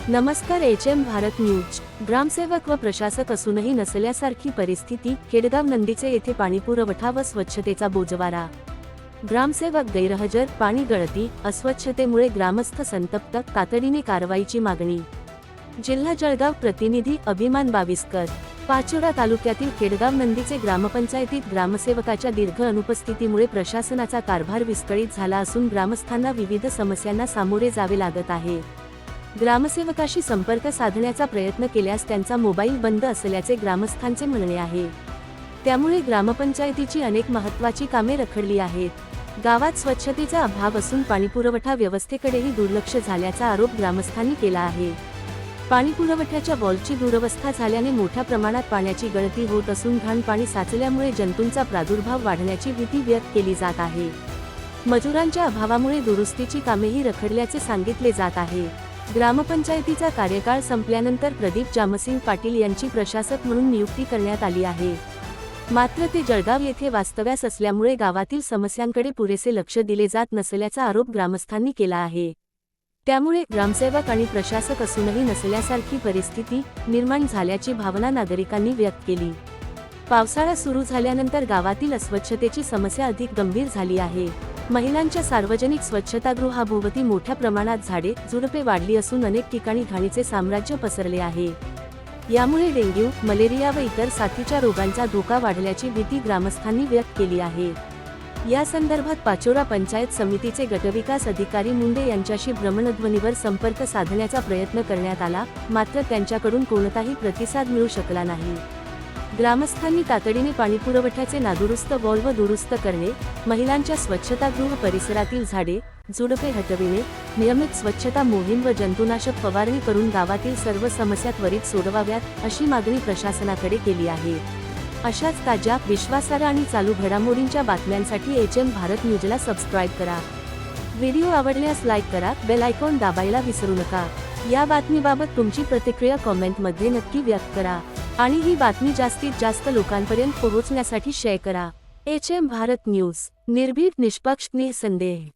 नमस्कार HM. Bharat news. ग्रामसेवक व प्रशासक असूनही नसल्यासारखी परिस्थिती. खेडगाव नंदीचे येथे पाणीपुरवठा व स्वच्छतेचा बोजवारा. ग्रामसेवक गैरहजर. पाणी गळती, अस्वच्छतेमुळे ग्रामस्थ संतप्त. तातडीने कारवाईची मागणी. जिल्हा जळगाव प्रतिनिधी अभिमान बाविस्कर. पाचोरा तालुक्यातील खेडगाव नंदीचे ग्रामपंचायतीत ग्रामसेवकाच्या दीर्घ अनुपस्थितीमुळे प्रशासनाचा कारभार विस्कळीत झाला असून ग्रामस्थांना विविध समस्यांना सामोरे जावे लागत आहे. ग्रामसेवकाशी संपर्क साधण्याचा प्रयत्न केल्यास त्यांचा मोबाईल बंद असल्याचे ग्रामस्थांचे म्हणणे आहे. त्यामुळे ग्रामपंचायतीची अनेक महत्त्वाची कामे रखडली आहेत. गावात स्वच्छतेचा अभाव असून पाणीपुरवठा व्यवस्थेकडेही दुर्लक्ष झाल्याचा आरोप ग्रामस्थांनी केला आहे. पाणीपुरवठ्याच्या वॉल्वची दुरवस्था झाल्याने मोठ्या प्रमाणात पाण्याची गळती होत असून घाण पाणी साचल्यामुळे जंतूंचा प्रादुर्भाव वाढण्याची भीती व्यक्त केली जात आहे. मजुरांच्या अभावामुळे दुरुस्तीची कामेही रखडल्याचे सांगितले जात आहे. ग्रामपंचायतीचा कार्यकाळ संपल्यानंतर प्रदीप जामसिंग पाटील यांची प्रशासक म्हणून नियुक्ती करण्यात आली आहे. मात्र ते जळगाव येथे वास्तव्यास असल्यामुळे गावातील समस्यांकडे पुरेसे लक्ष दिले जात नसल्याचा आरोप ग्रामस्थांनी केला आहे. त्यामुळे ग्रामसेवक आणि प्रशासक असूनही नसल्यासारखी परिस्थिती निर्माण झाल्याची भावना नागरिकांनी व्यक्त केली. पावसाळा सुरू झाल्यानंतर गावातील अस्वच्छतेची समस्या अधिक गंभीर झाली आहे. महिलांच्या सार्वजनिक स्वच्छतागृहाभोवती मोठ्या प्रमाणात झाडे झुडपे वाढली असून अनेक ठिकाणी घाणीचे साम्राज्य पसरले आहे. यामुळे डेंग्यू, मलेरिया व इतर साथीच्या रोगांचा धोका वाढल्याची भीती ग्रामस्थांनी व्यक्त केली आहे. या संदर्भात पाचोरा पंचायत समितीचे गटविकास अधिकारी मुंडे यांच्याशी भ्रमणध्वनीवर संपर्क साधण्याचा प्रयत्न करण्यात आला, मात्र त्यांच्याकडून कोणताही प्रतिसाद मिळू शकला नाही. ग्रामस्थांनी तातडीने पाणीपुरवठ्याचे नादुरुस्त व्हॉल्व दुरुस्त करणे, महिलांच्या स्वच्छतागृह परिसरातील झाडे झुडपे हटविणे, नियमित स्वच्छता मोहीम व जंतुनाशक फवारणी करून गावातील सर्व समस्या त्वरित सोडवाव्यात, अशी मागणी प्रशासनाकडे केली आहे. अशाच ताज्या, विश्वासार्ह आणि चालू घडामोडींच्या बातम्यांसाठी एच.एम. भारत न्यूजला सबस्क्राईब करा. व्हिडिओ आवडल्यास लाईक करा, बेल आयकॉन दाबायला विसरू नका. या बातमीबाबत तुमची प्रतिक्रिया कॉमेंटमध्ये नक्की व्यक्त करा आणि ही बातमी जास्तीत जास्त लोकांपर्यंत पोहोचण्यासाठी शेअर करा. एच.एम. भारत न्यूज, निर्भीड, निष्पक्ष, निसंदेह.